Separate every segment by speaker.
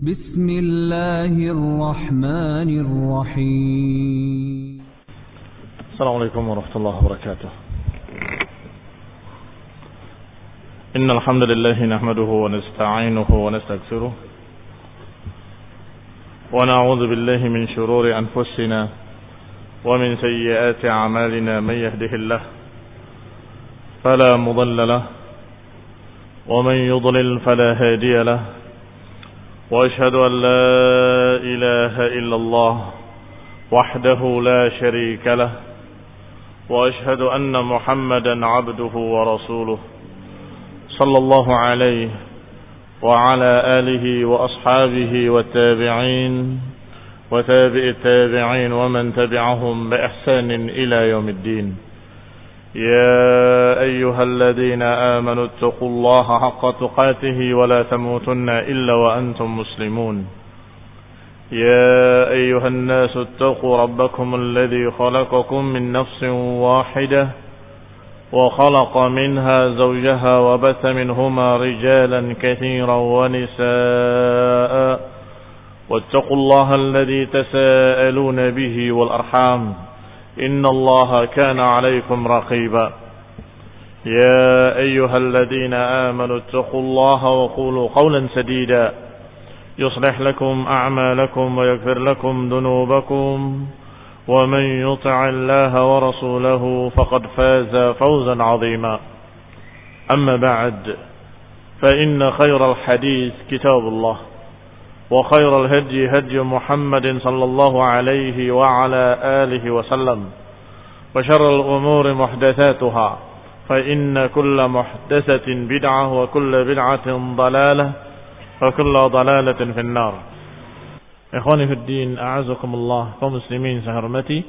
Speaker 1: بسم الله الرحمن الرحيم.
Speaker 2: السلام عليكم ورحمة الله وبركاته. إن الحمد لله نحمده ونستعينه ونستغفره ونعوذ بالله من شرور أنفسنا ومن سيئات أعمالنا. من يهده الله فلا مضل له ومن يضلل فلا هادي له، وأشهد أن لا إله إلا الله وحده لا شريك له، وأشهد أن محمدا عبده ورسوله صلى الله عليه وعلى آله وأصحابه والتابعين وتابع التابعين ومن تبعهم بإحسان إلى يوم الدين. يا أيها الذين آمنوا اتقوا الله حق تقاته ولا تموتن إلا وأنتم مسلمون. يا أيها الناس اتقوا ربكم الذي خلقكم من نفس واحدة وخلق منها زوجها وبث منهما رجالا كثيرا ونساء، واتقوا الله الذي تساءلون به والأرحام إن الله كان عليكم رقيبا. يا أيها الذين آمنوا اتقوا الله وقولوا قولا سديدا يصلح لكم أعمالكم ويغفر لكم ذنوبكم، ومن يطع الله ورسوله فقد فاز فوزا عظيما. أما بعد، فإن خير الحديث كتاب الله، وخير الهدي هدي محمد صلى الله عليه وعلى آله وسلم، وشر الأمور محدثاتها، فإن كل محدثة بدعة وكل بدعة ضلالة وكل ضلالة في النار. Ikhwani fi din, a'azakumullah, kaum muslimin saya hormati.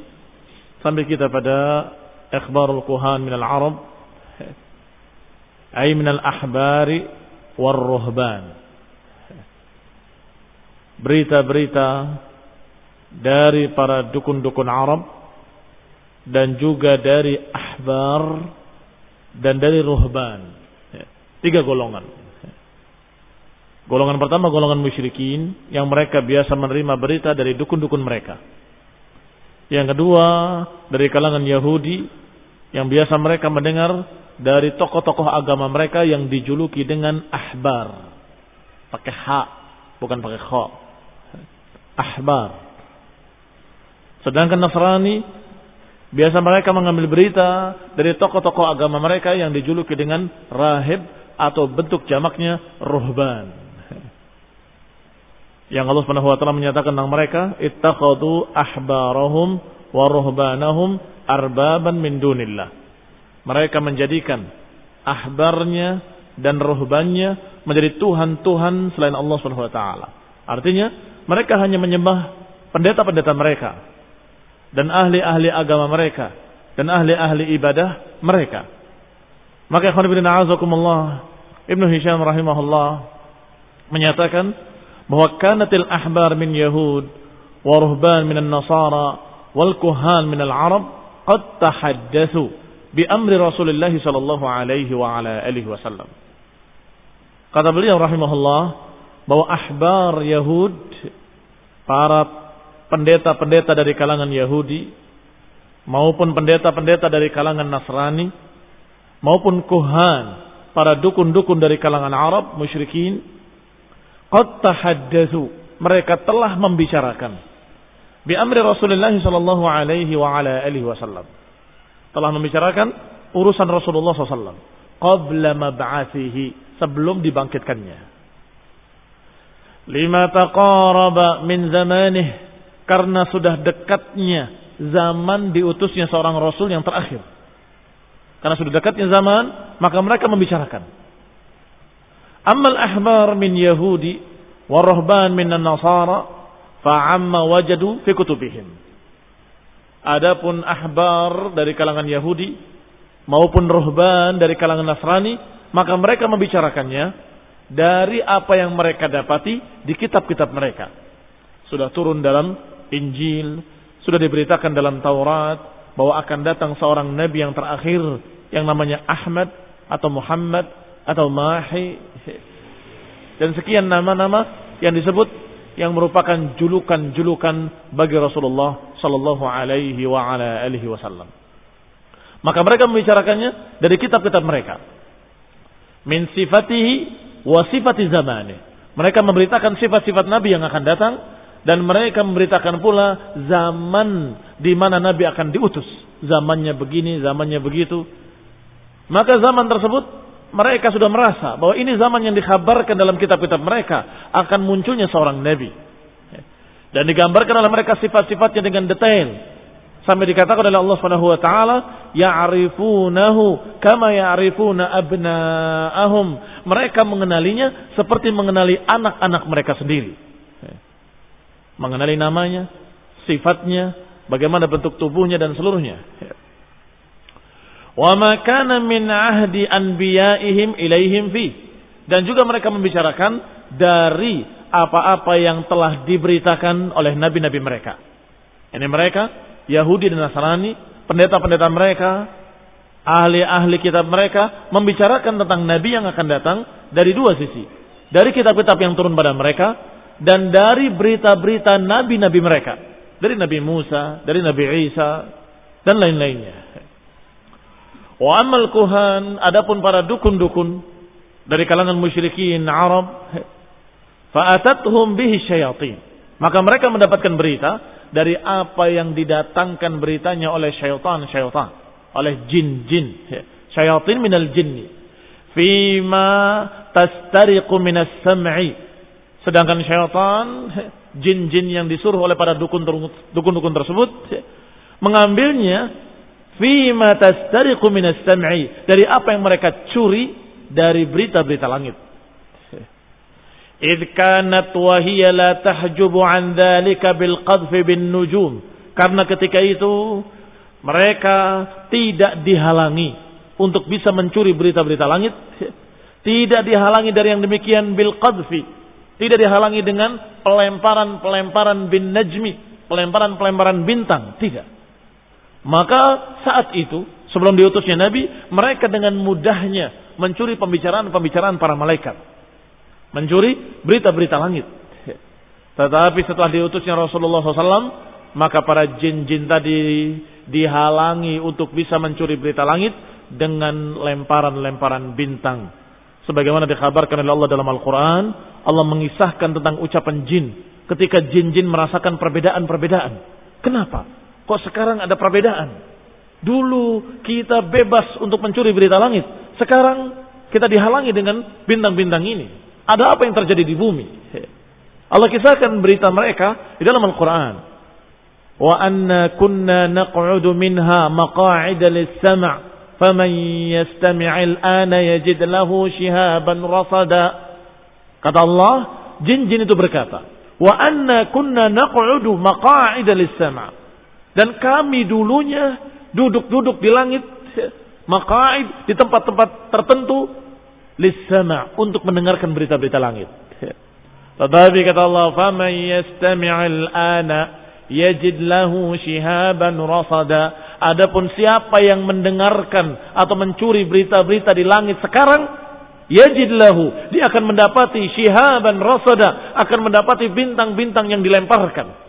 Speaker 2: Sampai kita pada ikhbarul kuhan minal Arab, ay minal ahbari war ruhban. Berita-berita dari para dukun-dukun Arab dan juga dari ahbar dan dari ruhban. 3 golongan. Golongan pertama golongan musyrikin yang mereka biasa menerima berita dari dukun-dukun mereka. Yang kedua dari kalangan Yahudi yang biasa mereka mendengar dari tokoh-tokoh agama mereka yang dijuluki dengan ahbar. Pakai ha, bukan pakai kha. Ahbar. Sedangkan Nasrani biasa mereka mengambil berita dari tokoh-tokoh agama mereka yang dijuluki dengan rahib atau bentuk jamaknya ruhban. Yang Allah Subhanahu wa taala menyatakan tentang mereka, ittakhadhu ahbarahum wa ruhbanahum arbaban min dunillah. Mereka menjadikan ahbarnya dan ruhbannya menjadi tuhan-tuhan selain Allah Subhanahu wa taala. Artinya mereka hanya menyembah pendeta-pendeta mereka dan ahli-ahli agama mereka dan ahli-ahli ibadah mereka. Maka ikhwan fillah a'azakumullah, Ibnu Hisham rahimahullah menyatakan bahwa kanatil ahbar min Yahud wa ruhban min an-Nasara wal kuhan min al-Arab qad tahaddatsu bi amri Rasulullah sallallahu alaihi wa ala alihi wasallam. Kata beliau rahimahullah bahwa ahbar Yahud, para pendeta-pendeta dari kalangan Yahudi maupun pendeta-pendeta dari kalangan Nasrani maupun kuhan, para dukun-dukun dari kalangan Arab musyrikin, qad tahaddatsu, mereka telah membicarakan bi amri Rasulullah sallallahu alaihi wa ala alihi wasallam, telah membicarakan urusan Rasulullah sallallahu qabla mab'athihi, sebelum dibangkitkannya. Lima taqaraba min zamanih, karena sudah dekatnya zaman diutusnya seorang rasul yang terakhir. Karena sudah dekatnya zaman, maka mereka membicarakan. Ammal ahbar min Yahudi wa ruhban min an-Nasara fa'amma wajadu fi kutubihim. Adapun ahbar dari kalangan Yahudi maupun ruhban dari kalangan Nasrani, maka mereka membicarakannya dari apa yang mereka dapati di kitab-kitab mereka. Sudah turun dalam Injil, sudah diberitakan dalam Taurat bahwa akan datang seorang nabi yang terakhir yang namanya Ahmad atau Muhammad atau Mahi dan sekian nama-nama yang disebut yang merupakan julukan-julukan bagi Rasulullah sallallahu alaihi wa ala alihi wasallam. Maka mereka membicarakannya dari kitab-kitab mereka. Min sifatihi wa sifati zamani. Mereka memberitakan sifat-sifat Nabi yang akan datang dan mereka memberitakan pula zaman di mana Nabi akan diutus. Zamannya begini, zamannya begitu. Maka zaman tersebut mereka sudah merasa bahwa ini zaman yang dikhabarkan dalam kitab-kitab mereka akan munculnya seorang Nabi. Dan digambarkan oleh mereka sifat-sifatnya dengan detail. Sampai dikatakan oleh Allah Subhanahu wa taala, ya'rifunahu kama ya'rifuna abna'ahum. Mereka mengenalinya seperti mengenali anak-anak mereka sendiri. Mengenali namanya, sifatnya, bagaimana bentuk tubuhnya dan seluruhnya. Wa ma kana min ahdi anbiya'ihim ilaihim fi. Dan juga mereka membicarakan dari apa-apa yang telah diberitakan oleh nabi-nabi mereka. Ini mereka Yahudi dan Nasrani, pendeta-pendeta mereka, ahli-ahli kitab mereka membicarakan tentang nabi yang akan datang dari dua sisi. Dari kitab-kitab yang turun pada mereka dan dari berita-berita nabi-nabi mereka. Dari Nabi Musa, dari Nabi Isa dan lain-lainnya. Wa amal kuhan, adapun para dukun-dukun dari kalangan musyrikin Arab, fa'atathum bihi syayatin. Maka mereka mendapatkan berita dari apa yang didatangkan beritanya oleh syaitan-syaitan, oleh jin-jin. Syayatin minal jinni. Fima tastariqu minas sam'i. Sedangkan syaitan, jin-jin yang disuruh oleh para dukun-dukun tersebut mengambilnya fima tastariqu minas sam'i, dari apa yang mereka curi dari berita-berita langit. Idh kanat wa hiya la tahjubu an dzalika bil qadhfi bin nujum. Karena ketika itu mereka tidak dihalangi untuk bisa mencuri berita-berita langit, tidak dihalangi dari yang demikian bil qadhfi, tidak dihalangi dengan pelemparan-pelemparan bin najmi, pelemparan-pelemparan bintang, tidak. Maka saat itu sebelum diutusnya Nabi, mereka dengan mudahnya mencuri pembicaraan-pembicaraan para malaikat, mencuri berita-berita langit. Tetapi setelah diutusnya Rasulullah SAW, maka para jin-jin tadi dihalangi untuk bisa mencuri berita langit dengan lemparan-lemparan bintang. Sebagaimana dikhabarkan oleh Allah dalam Al-Quran, Allah mengisahkan tentang ucapan jin ketika jin-jin merasakan perbedaan-perbedaan. Kenapa? Kok sekarang ada perbedaan? Dulu kita bebas untuk mencuri berita langit. Sekarang kita dihalangi dengan bintang-bintang ini. Ada apa yang terjadi di bumi? Allah kisahkan berita mereka di dalam Al-Quran. Wa anna kunna naq'udu minha maqa'ida lis-sam' faman yastami' al-ana yajid lahu shihaban rasada. Kata Allah, jin-jin itu berkata, wa anna kunna naq'udu maqa'ida lis-sam'. Dan kami dulunya duduk-duduk di langit, maqa'id, di tempat-tempat tertentu, lis-sama', untuk mendengarkan berita-berita langit. Tetapi kata Allah, faman yastami'il ana yajid lahu shihaban rasada. Adapun siapa yang mendengarkan atau mencuri berita-berita di langit sekarang, yajid lahu, dia akan mendapati shihaban rasada, akan mendapati bintang-bintang yang dilemparkan.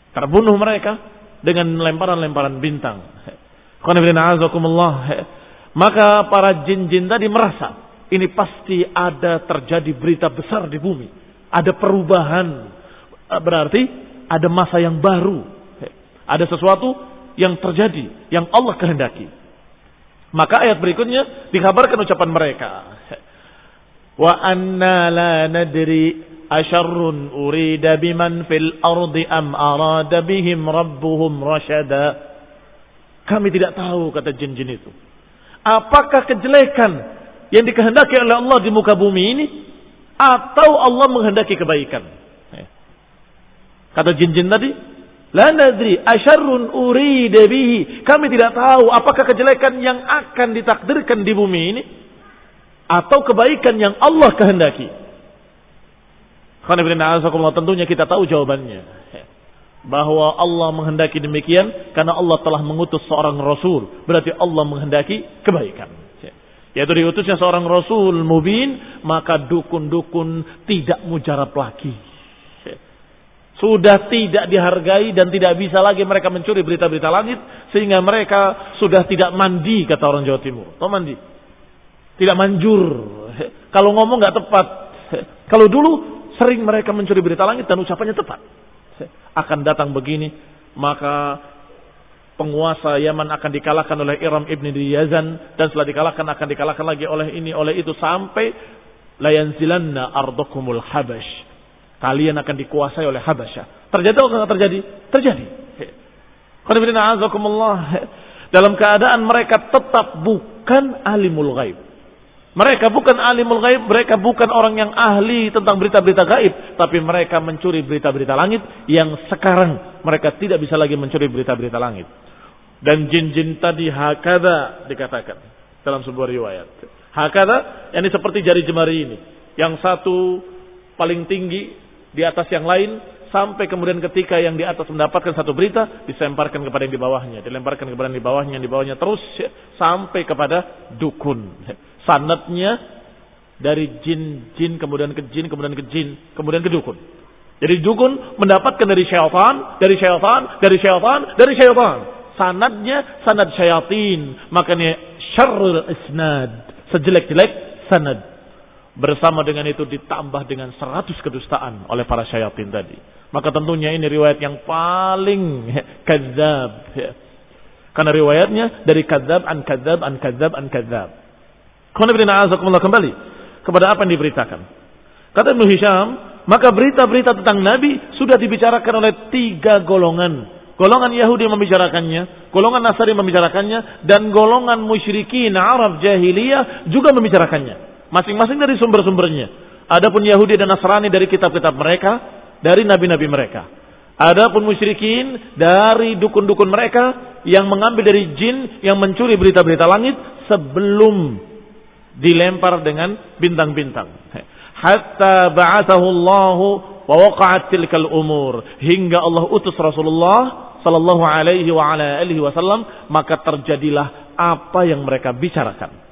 Speaker 2: Terbunuh mereka dengan lemparan-lemparan bintang. Maka para jin-jin tadi merasa ini pasti ada terjadi berita besar di bumi, ada perubahan, berarti ada masa yang baru, ada sesuatu yang terjadi yang Allah kehendaki. Maka ayat berikutnya dikabarkan ucapan mereka, wa anna la nadri asyarrun urida biman fil ardi am arada bihim rabbuhum rasyada. Kami tidak tahu, kata jin-jin itu, apakah kejelekan yang dikehendaki oleh Allah di muka bumi ini atau Allah menghendaki kebaikan. Kata jin-jin tadi, la nadri asyarrun urida bihi, kami tidak tahu apakah kejelekan yang akan ditakdirkan di bumi ini atau kebaikan yang Allah kehendaki. Tentunya kita tahu jawabannya, bahwa Allah menghendaki demikian karena Allah telah mengutus seorang Rasul, berarti Allah menghendaki kebaikan. yaitu diutusnya seorang rasul mubin, maka dukun-dukun tidak mujarab lagi. Sudah tidak dihargai dan tidak bisa lagi mereka mencuri berita-berita langit, sehingga mereka sudah tidak mandi, kata orang Jawa Timur. Tahu mandi? Tidak manjur. Kalau ngomong nggak tepat. Kalau dulu sering mereka mencuri berita langit dan ucapannya tepat. Akan datang begini, maka penguasa Yaman akan dikalahkan oleh Iram ibn Yazan, dan setelah dikalahkan akan dikalahkan lagi oleh ini, oleh itu, sampai la yanzilanna ardakumul habash. Kalian akan dikuasai oleh Habasyah. Terjadi atau tidak terjadi? Terjadi. Dalam keadaan mereka tetap bukan alimul ghaib. Mereka bukan alimul ghaib, mereka bukan orang yang ahli tentang berita-berita gaib, tapi mereka mencuri berita-berita langit yang sekarang mereka tidak bisa lagi mencuri berita-berita langit. Dan jin-jin tadi hakada dikatakan dalam sebuah riwayat. Hakada, yang seperti jari jemari ini. Yang satu paling tinggi di atas yang lain, sampai kemudian ketika yang di atas mendapatkan satu berita, disemparkan kepada yang di bawahnya, dilemparkan kepada yang di bawahnya terus sampai kepada dukun. Sanadnya dari jin, kemudian ke jin, kemudian ke jin, kemudian ke dukun. Jadi dukun mendapatkan dari syaitan, dari syaitan, dari syaitan, dari syaitan. Sanadnya sanad syayatin, makanya syarrul isnad, sejelek-jelek sanad. Bersama dengan itu ditambah dengan 100 kedustaan oleh para syayatin tadi. Maka tentunya ini riwayat yang paling kadzab. Karena riwayatnya dari kadzab an kadzab an kadzab an kadzab. Kembali kepada apa yang diberitakan. Kata Ibnu Hisham, maka berita-berita tentang Nabi sudah dibicarakan oleh 3 golongan. Golongan Yahudi membicarakannya, golongan Nasrani membicarakannya, dan golongan musyrikin Arab jahiliyah juga membicarakannya. Masing-masing dari sumber-sumbernya. Adapun Yahudi dan Nasrani dari kitab-kitab mereka, dari nabi-nabi mereka. Adapun musyrikin dari dukun-dukun mereka yang mengambil dari jin yang mencuri berita-berita langit sebelum dilempar dengan bintang-bintang. Hatta ba'athahu Allah wa waqa'at tilkal umur, hingga Allah utus Rasulullah sallallahu alaihi wa ala alihi wasallam, maka terjadilah apa yang mereka bicarakan.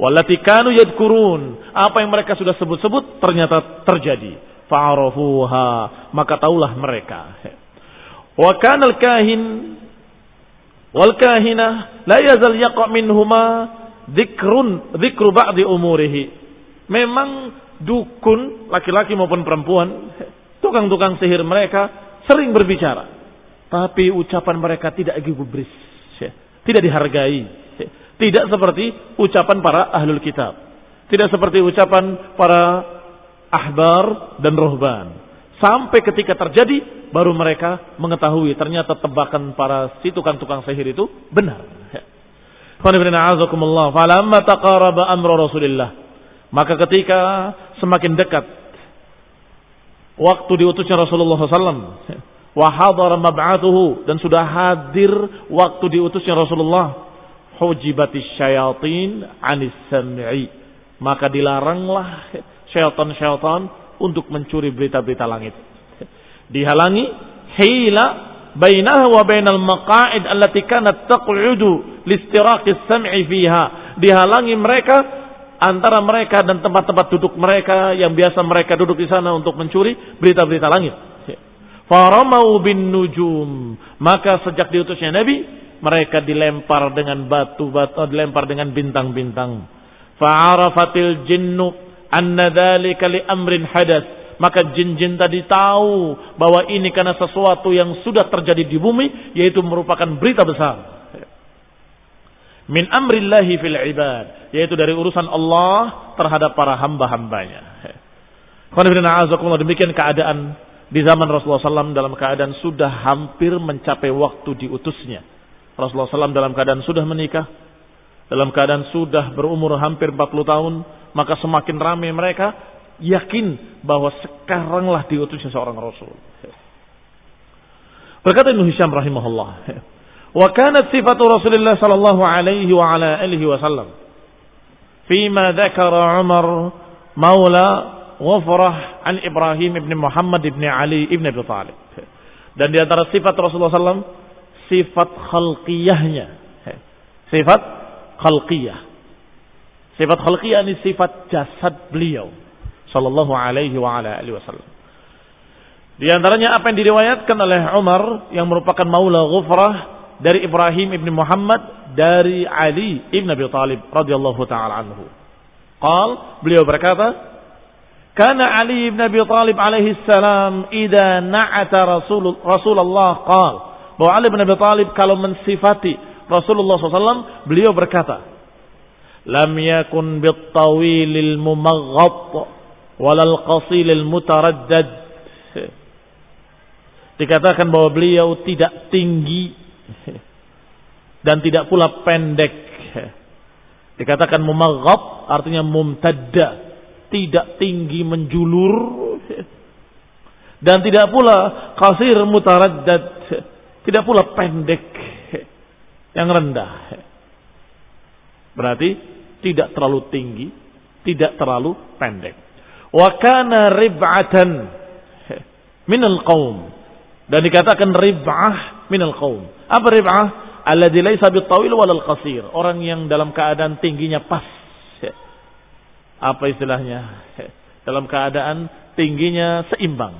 Speaker 2: Wallati kanu yadkurun, apa yang mereka sudah sebut-sebut ternyata terjadi. Fa'arafuha, maka taulah mereka. Wa kana al-kahin wal kahina la yazal yaqa minhuma dzikru ba'di umurihi. Memang dukun laki-laki maupun perempuan, tukang-tukang sihir mereka sering berbicara, tapi ucapan mereka tidak gubris, tidak dihargai. Tidak seperti ucapan para ahlul kitab. Tidak seperti ucapan para ahbar dan ruhban. Sampai ketika terjadi, baru mereka mengetahui ternyata tebakan para si tukang-tukang sihir itu benar. Falamma taqaraba amru Rasulillah, maka ketika semakin dekat waktu diutusnya Rasulullah SAW, wa hadara mab'athuhu, dan sudah hadir waktu diutusnya Rasulullah, hujibatis syayatin anis sam'i, maka dilaranglah syaitan-syaitan untuk mencuri berita-berita langit. Dihalangi hila bainaha wa bainal maqa'id allati kanat taq'udu listiraqis sam'i fiha. Dihalangi mereka, antara mereka dan tempat-tempat duduk mereka yang biasa mereka duduk di sana untuk mencuri berita-berita langit. Faramau bin nujum, maka sejak diutusnya Nabi, mereka dilempar dengan batu-batu, dilempar dengan bintang-bintang. Fa'arafatil jinnu anna dzalika li amrin hadas, maka jin-jin tadi tahu bahwa ini karena sesuatu yang sudah terjadi di bumi, yaitu merupakan berita besar. Min amrillahi fil ibad, yaitu dari urusan Allah terhadap para hamba-hambanya. Demikian keadaan di zaman Rasulullah SAW, dalam keadaan sudah hampir mencapai waktu diutusnya. Rasulullah SAW dalam keadaan sudah menikah, dalam keadaan sudah berumur hampir 40 tahun, maka semakin ramai mereka yakin bahwa sekaranglah diutusnya seorang Rasul. Berkata Ibnu Hisham rahimahullah, wa kanat sifatu Rasulullah sallallahu alaihi wa ala alihi wasallam fima dzakara Umar maula Ghafrah an Ibrahim ibn Muhammad ibn Ali ibn Abi Thalib. Dan di antara sifat Rasulullah SAW, sifat khalqiyahnya, sifat khalqiyah, Sifat khalqiyah ini sifat jasad beliau sallallahu alaihi wa ala alihi wasallam. Di antaranya apa yang diriwayatkan oleh Umar yang merupakan maula Ghufrah dari Ibrahim ibn Muhammad dari Ali ibn Abi Talib radhiyallahu taala anhu. Beliau berkata, "Kana Ali ibn Abi Talib alaihi salam idza na'ata Rasulullah qala." Bahwa Ali ibn Abi Talib kalau mensifati Rasulullah SAW, beliau berkata, "Lam yakun bit-tawilil mumaghat walal qasilil mutaraddad." Dikatakan bahwa beliau tidak tinggi dan tidak pula pendek. Dikatakan mumaghat artinya mumtadda, tidak tinggi menjulur dan tidak pula qasir mutaraddad, tidak pula pendek yang rendah. Berarti tidak terlalu tinggi, tidak terlalu pendek. Wa kana rib'atan minal qaum. Dan dikatakan rib'ah minal qaum. Apa rib'ah? Alladzi laisa bitawil walal qasir. Orang yang dalam keadaan tingginya pas. Apa istilahnya? Dalam keadaan tingginya seimbang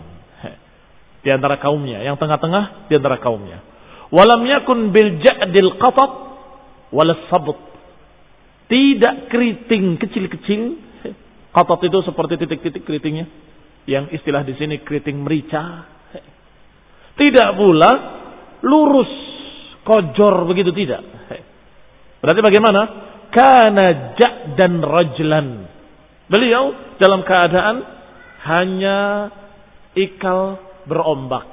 Speaker 2: di antara kaumnya, yang tengah-tengah di antara kaumnya. Walam yakun bil ja'dil qatat walas sabt. Tidak keriting kecil-kecil. Qatat itu seperti titik-titik keritingnya, yang istilah di sini keriting merica. Tidak pula lurus kojor begitu, tidak. Berarti bagaimana? Kana ja'dan rajlan. Beliau dalam keadaan hanya ikal berombak.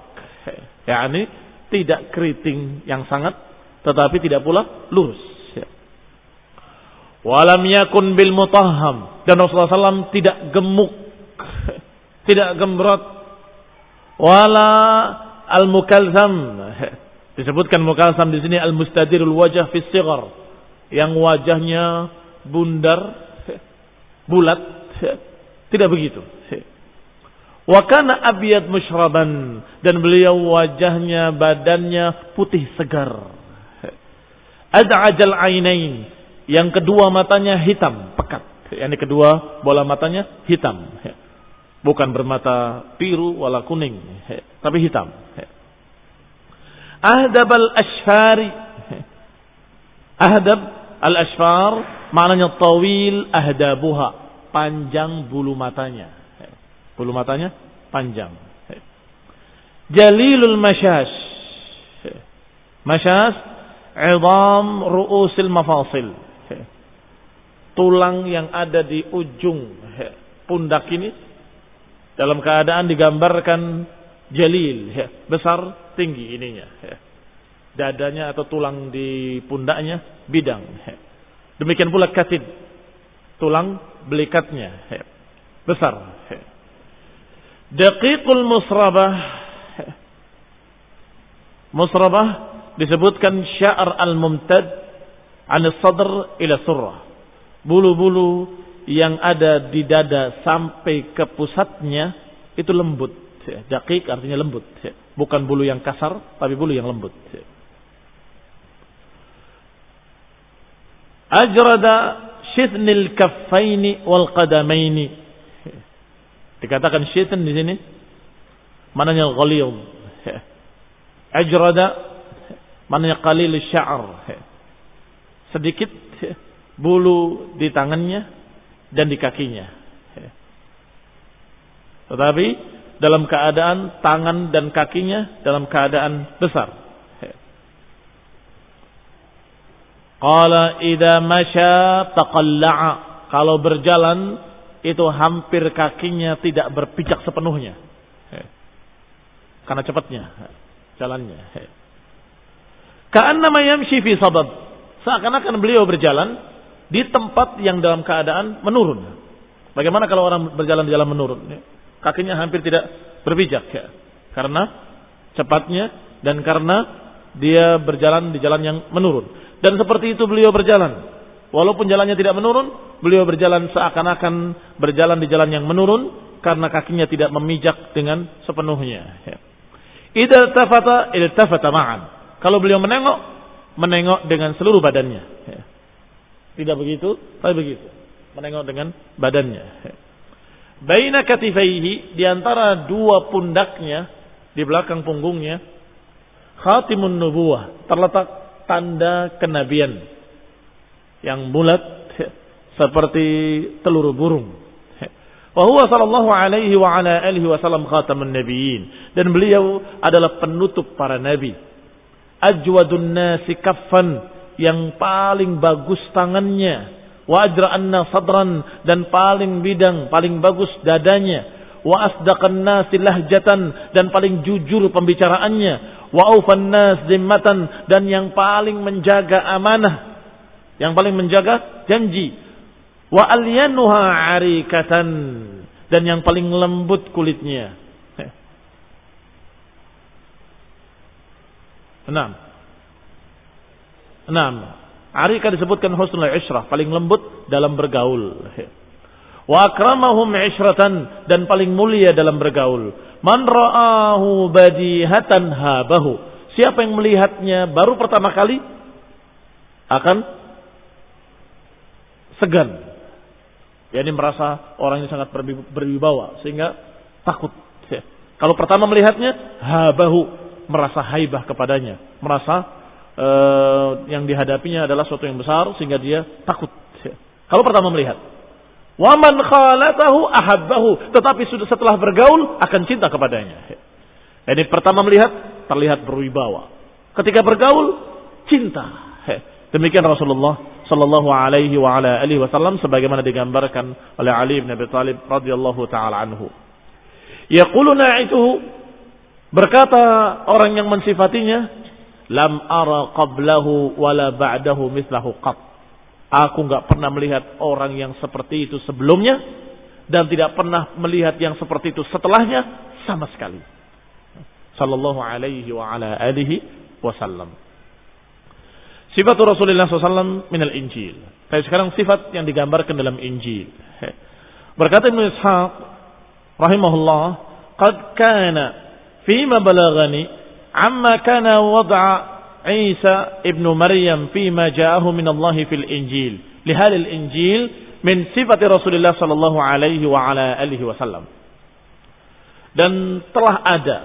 Speaker 2: yakni tidak keriting yang sangat, tetapi tidak pula lurus. Walam yakun bil mutahham, dan Rasulullah SAW tidak gemuk, tidak gembrot. Wala al mukalsam, disebutkan mukalsam di sini al mustadirul wajah fi sighar, yang wajahnya bundar, bulat, tidak begitu. Wa kana abyad musyraban, dan beliau wajahnya, badannya putih segar. Ad'ajal ainain, yang kedua matanya hitam pekat, yang kedua bola matanya hitam, bukan bermata biru wala kuning, tapi hitam. Ahdab al-ashfari, ahdab al-ashfar maknanya tawil, ahdabuha, panjang bulu matanya, bulu matanya panjang. Jalilul masyash, masyash idham ru'usil mafasil, tulang yang ada di ujung pundak ini dalam keadaan digambarkan jalil, besar, tinggi ininya. Dadanya atau tulang di pundaknya bidang. Demikian pula katid, tulang belikatnya besar. Daqiqul musrabah, musrabah disebutkan sya'r al-mumtad an sadr ila surrah, bulu-bulu yang ada di dada sampai ke pusatnya itu lembut. Daqiq artinya lembut, bukan bulu yang kasar, tapi bulu yang lembut. Ajrada shithnil kaffaini wal qadamaini, dikatakan shitn di sini maknanya ghaliyum. Ajrada maknanya qalil sya'r, sedikit bulu di tangannya dan di kakinya, tetapi dalam keadaan tangan dan kakinya dalam keadaan besar. Qala idza masya taqalla'a, kalau berjalan itu hampir kakinya tidak berpijak sepenuhnya, karena cepatnya jalannya. Ka'annama yamshi fi sabab, seakan-akan beliau berjalan di tempat yang dalam keadaan menurun. Bagaimana kalau orang berjalan di jalan menurun? Kakinya hampir tidak berpijak, karena cepatnya dan karena dia berjalan di jalan yang menurun. Dan seperti itu beliau berjalan, walaupun jalannya tidak menurun, beliau berjalan seakan-akan berjalan di jalan yang menurun, karena kakinya tidak memijak dengan sepenuhnya. Idza iltafata ma'an, kalau beliau menengok dengan seluruh badannya. Tidak begitu, tapi begitu. menengok dengan badannya. Baina katifaihi, di antara dua pundaknya, di belakang punggungnya, khatimun nubuwah, terletak tanda kenabian yang bulat seperti telur burung. Wa huwa sallallahu alaihi wa ala alihi wasallam khatamun nabiyyin, dan beliau adalah penutup para nabi. Ajwadun nasi kaffan, yang paling bagus tangannya. Wa ajra'anna sadran, dan paling bidang, paling bagus dadanya. Wa asdaqan nasi lahjatan, dan paling jujur pembicaraannya. Wa aufan nas zimmatan, dan yang paling menjaga amanah, yang paling menjaga janji. Wa alyanuha arikatan, dan yang paling lembut kulitnya. Enam. Arika disebutkan husnul ishrah, paling lembut dalam bergaul. Wa akramahum ishratan, dan paling mulia dalam bergaul. Man ra'ahu badihatan habahu, siapa yang melihatnya baru pertama kali akan segan. Yani merasa orang ini sangat berwibawa sehingga takut. Kalau pertama melihatnya, habahu, merasa haibah kepadanya, merasa yang dihadapinya adalah sesuatu yang besar sehingga dia takut. Kalau pertama melihat. Wa man khalatahu ahabbahu, tetapi sudah setelah bergaul akan cinta kepadanya. Jadi pertama melihat terlihat berwibawa. Ketika bergaul cinta. Demikian Rasulullah sallallahu alaihi wa ala alihi wasallam sebagaimana digambarkan oleh Ali bin Abi Thalib radhiyallahu taala anhu. Yaqulu na'ituhu, berkata orang yang mensifatinya, lam ara qablahu wala ba'dahu mithlahu qat. Aku enggak pernah melihat orang yang seperti itu sebelumnya dan tidak pernah melihat yang seperti itu setelahnya sama sekali. Sallallahu alaihi wa ala alihi wasallam. Sifat Rasulullah SAW minal Injil. Kayak sekarang sifat yang digambarkan dalam Injil. Berkata Ibnu Ishaq rahimahullah, qad kana fima balagani amma kana wad'a Isa ibn Maryam fima ja'ahu min Allah fil Injil lihal al-Injil min sifat Rasulullah sallallahu alaihi wa ala alihi wasallam. Dan telah ada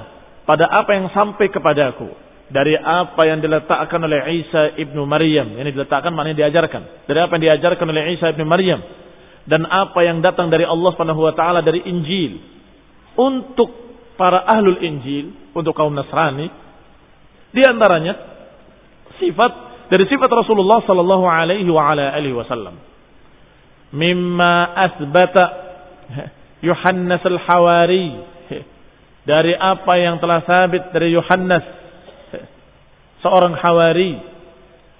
Speaker 2: pada apa yang sampai kepadaku dari apa yang diletakkan oleh Isa ibn Maryam, yang diletakkan maknanya diajarkan, dari apa yang diajarkan oleh Isa ibn Maryam, dan apa yang datang dari Allah Subhanahu wa taala dari Injil untuk para ahlul Injil, untuk kaum Nasrani. Di antaranya sifat dari sifat Rasulullah sallallahu alaihi wa ala alihi wasallam. Mimma asbata Yuhannas al-Hawari, dari apa yang telah sabit dari Yuhannas, seorang Hawari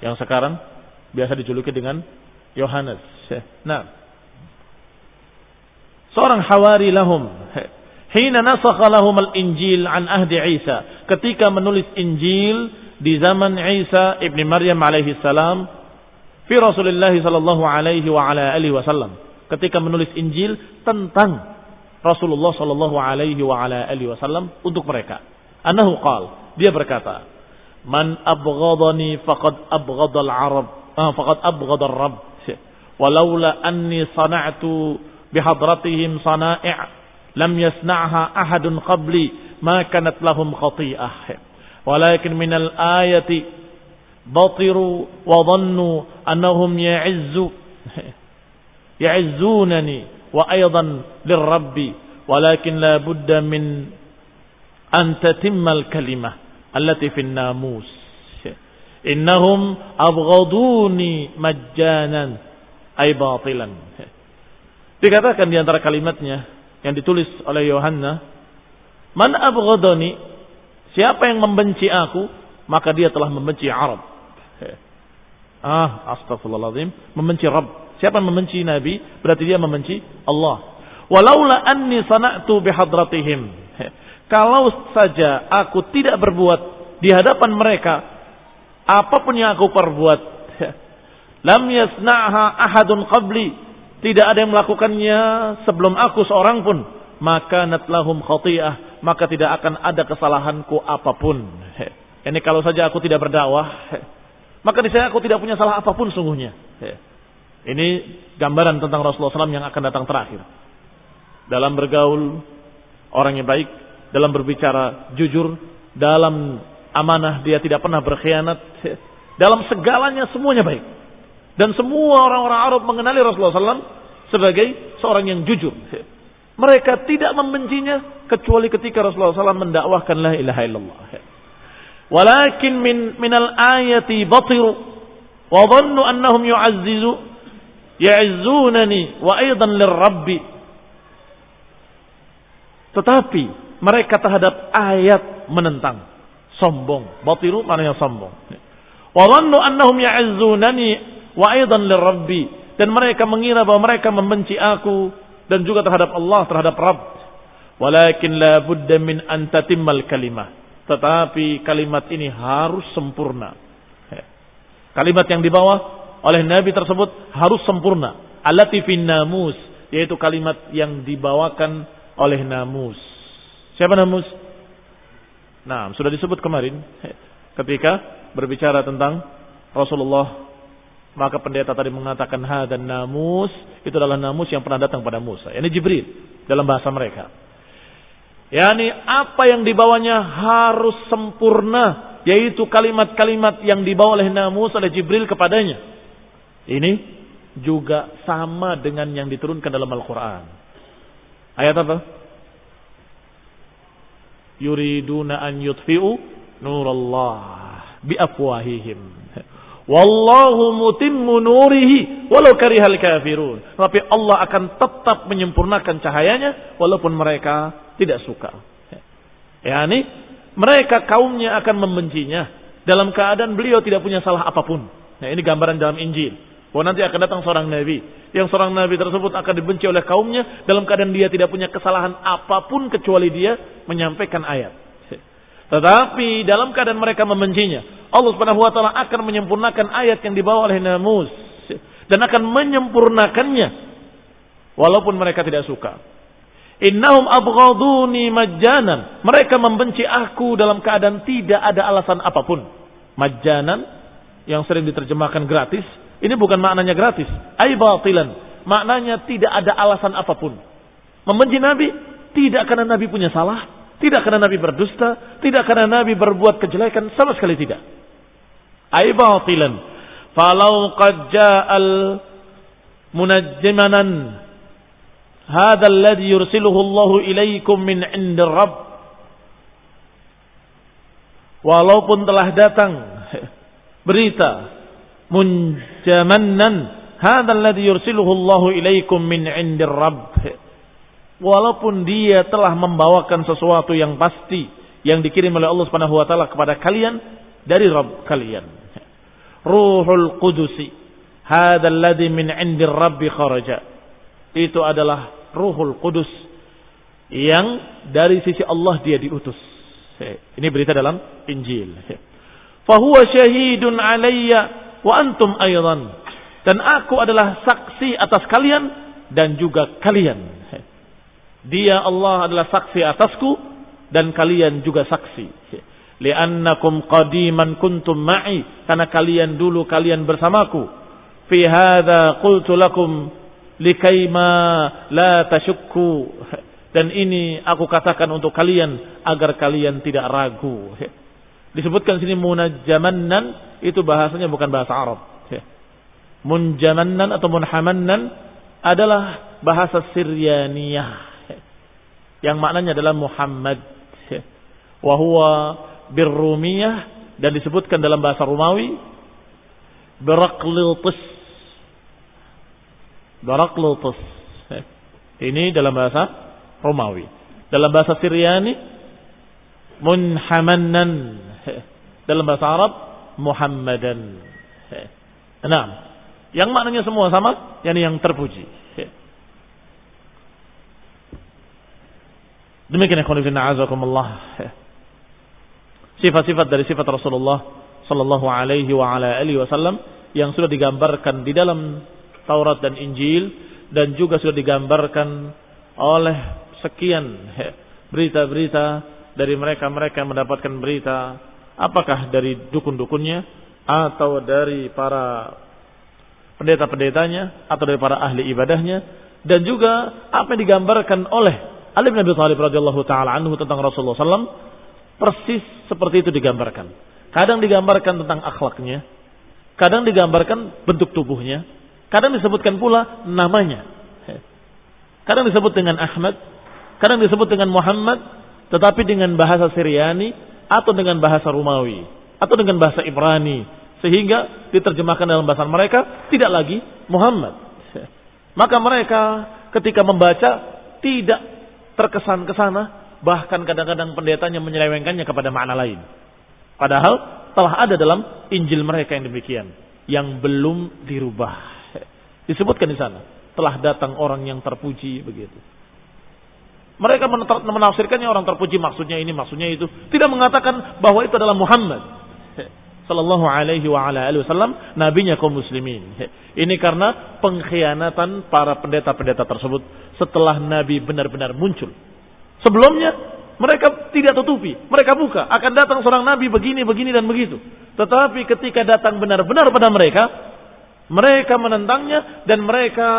Speaker 2: yang sekarang biasa dijuluki dengan Yohanes. Nah, seorang Hawari lahum hina nasakha lahum al-Injil an ahdi Isa, ketika menulis Injil di zaman Isa ibn Maryam alaihi salam fi Rasulullah sallallahu alaihi wa ala alihi wasallam, ketika menulis Injil tentang Rasulullah sallallahu alaihi wa ala alihi wasallam untuk mereka. Annahu qala, dia berkata, man abghadani faqad abghada al-arab faqad abghada ar-rabb walaula anni sana'tu bihadratihim sana'i' lam yasna'ha ahadun qabli ma kanat lahum khati'ah walakin minal ayati batiru wa dhannu annahum ya'izzunani wa aydan lirrabbi walakin la budda min an tatimma al-kalimah allati fi an-namus innahum abghaduni majjanan ay batilan. Dikatakan di antara kalimatnya yang ditulis oleh Yohanna, man abghadani, siapa yang membenci aku, maka dia telah membenci Arab. Astagfirullahaladzim, membenci Rabb. Siapa yang membenci Nabi, berarti dia membenci Allah. Walaula anni sana'tu bihadratihim, kalau saja aku tidak berbuat di hadapan mereka apapun yang aku perbuat, lam yasna'ha ahadun qabli, tidak ada yang melakukannya sebelum aku seorang pun, maka natlahum khati'ah, maka tidak akan ada kesalahanku apapun. Ini kalau saja aku tidak berdakwah, maka di sana aku tidak punya salah apapun sungguhnya. Ini gambaran tentang Rasulullah SAW yang akan datang terakhir. Dalam bergaul, orang yang baik. Dalam berbicara jujur. Dalam amanah, dia tidak pernah berkhianat. Dalam segalanya semuanya baik. Dan semua orang-orang Arab mengenali Rasulullah SAW sebagai seorang yang jujur. Mereka tidak membencinya kecuali ketika Rasulullah SAW mendakwahkan la ilaha illallah. Walakin minal ayati batiru wa dhannu annahum ya'izunani wa aidan lirrabbi. Tetapi mereka terhadap ayat menentang, sombong. Batiru maknanya sombong. Wa dhannu annahum ya'izunani wa aidan lirrabbi, dan mereka mengira bahwa mereka membenci aku dan juga terhadap Allah, terhadap Rabb. Walakin la budda min an tatimmal kalimah, tetapi kalimat ini harus sempurna. Kalimat yang dibawa oleh Nabi tersebut harus sempurna. Allati fin namus, yaitu kalimat yang dibawakan oleh namus. Siapa namus? Nah, sudah disebut kemarin ketika berbicara tentang Rasulullah. Maka pendeta tadi mengatakan hadan namus, itu adalah namus yang pernah datang pada Musa. Ini Jibril dalam bahasa mereka. Yani apa yang dibawanya harus sempurna, yaitu kalimat-kalimat yang dibawa oleh namus oleh Jibril kepadanya. Ini juga sama dengan yang diturunkan dalam Al-Quran. Ayat apa? Yuriduna an yutfi'u nurallah biafwahihim. Wallahu mutimmu nurihi walau karihal kafirun. Tapi Allah akan tetap menyempurnakan cahayanya walaupun mereka tidak suka. Yani mereka kaumnya akan membencinya dalam keadaan beliau tidak punya salah apapun. Nah, ini gambaran dalam Injil. Bahwa nanti akan datang seorang nabi, yang seorang nabi tersebut akan dibenci oleh kaumnya dalam keadaan dia tidak punya kesalahan apapun kecuali dia menyampaikan ayat. Tetapi dalam keadaan mereka membencinya, Allah Subhanahu wa taala akan menyempurnakan ayat yang dibawa oleh namus dan akan menyempurnakannya walaupun mereka tidak suka. Innahum abghaduni majjanan, mereka membenci aku dalam keadaan tidak ada alasan apapun. Majjanan yang sering diterjemahkan gratis, ini bukan maknanya gratis, ai batilan, maknanya tidak ada alasan apapun. Membenci Nabi tidak karena Nabi punya salah, tidak karena Nabi berdusta, tidak karena Nabi berbuat kejelekan, sama sekali tidak. Ai batilan. Falau qad ja'al munajjimanan hadha alladhi yursiluhu Allahu ilaikum min 'indir Rabb. Walaupun telah datang berita munjamannan hadha alladhi yursiluhu Allahu ilaikum min 'indir Rabb. Walaupun dia telah membawakan sesuatu yang pasti yang dikirim oleh Allah Subhanahu wa taala kepada kalian dari Rabb kalian. Ruhul Qudusi hadzal ladzi min 'indir Rabbi kharaja. Itu adalah Ruhul Qudus yang dari sisi Allah dia diutus. Ini berita dalam Injil. Fa huwa syahidun 'alayya wa antum aidan. Dan aku adalah saksi atas kalian dan juga kalian. Dia Allah adalah saksi atasku dan kalian juga saksi. Li'annakum qadiman kuntum ma'i, karena kalian dulu kalian bersamaku. Fi hadza qultu lakum likaima la tashukku. Dan ini aku katakan untuk kalian agar kalian tidak ragu. Disebutkan sini munajjamannan, itu bahasanya bukan bahasa Arab. Munjamannan atau munhamannan adalah bahasa Siryaniyah yang maknanya adalah Muhammad, wa huwa birrumiyah, dan disebutkan dalam bahasa Romawi Baraklitus. Ini dalam bahasa Romawi. Dalam bahasa Syriani Munhamannan, dalam bahasa Arab Muhammadan. Nah, yang maknanya semua sama, yakni yang terpuji. Demikian ikhwan fillah azakumullah. Sifat-sifat dari sifat Rasulullah sallallahu alaihi wa ala alihi wasallam yang sudah digambarkan di dalam Taurat dan Injil dan juga sudah digambarkan oleh sekian berita-berita dari mereka-mereka yang mendapatkan berita, apakah dari dukun-dukunnya atau dari para pendeta-pendetanya atau dari para ahli ibadahnya, dan juga apa yang digambarkan oleh Ali bin Abi Thalib radhiyallahu taala anhu tentang Rasulullah SAW, persis seperti itu digambarkan. Kadang digambarkan tentang akhlaknya, kadang digambarkan bentuk tubuhnya, kadang disebutkan pula namanya. Kadang disebut dengan Ahmad, kadang disebut dengan Muhammad, tetapi dengan bahasa Syriani atau dengan bahasa Romawi atau dengan bahasa Ibrani, sehingga diterjemahkan dalam bahasa mereka tidak lagi Muhammad. Maka mereka ketika membaca tidak terkesan ke sana, bahkan kadang-kadang pendetanya menyelewengkannya kepada makna lain. Padahal telah ada dalam Injil mereka yang demikian, yang belum dirubah. Disebutkan di sana, telah datang orang yang terpuji, begitu. Mereka menafsirkannya orang terpuji, maksudnya ini, maksudnya itu. Tidak mengatakan bahwa itu adalah Muhammad sallallahu alaihi wa ala alihi wasallam, nabinya kaum muslimin. Ini karena pengkhianatan para pendeta-pendeta tersebut setelah nabi benar-benar muncul. Sebelumnya mereka tidak tutupi, mereka buka, akan datang seorang nabi begini, begini dan begitu. Tetapi ketika datang benar-benar pada mereka, mereka menentangnya dan mereka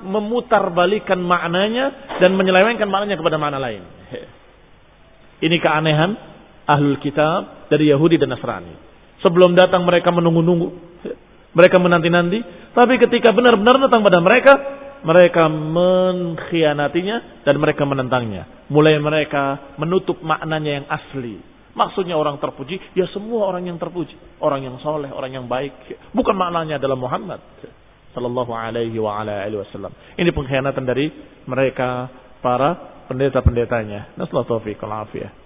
Speaker 2: memutarbalikkan maknanya dan menyelewengkan maknanya kepada makna lain. Ini keanehan ahlul kitab dari Yahudi dan Nasrani. Sebelum datang mereka menunggu-nunggu, mereka menanti-nanti, tapi ketika benar-benar datang pada mereka, mereka mengkhianatinya dan mereka menentangnya. Mulai mereka menutup maknanya yang asli. Maksudnya orang terpuji, ya semua orang yang terpuji, orang yang soleh, orang yang baik. Bukan maknanya adalah Muhammad sallallahu alaihi wa ala alihi wasallam. Ini pengkhianatan dari mereka para pendeta-pendetanya. Nasallahu taufiq wal afiyah.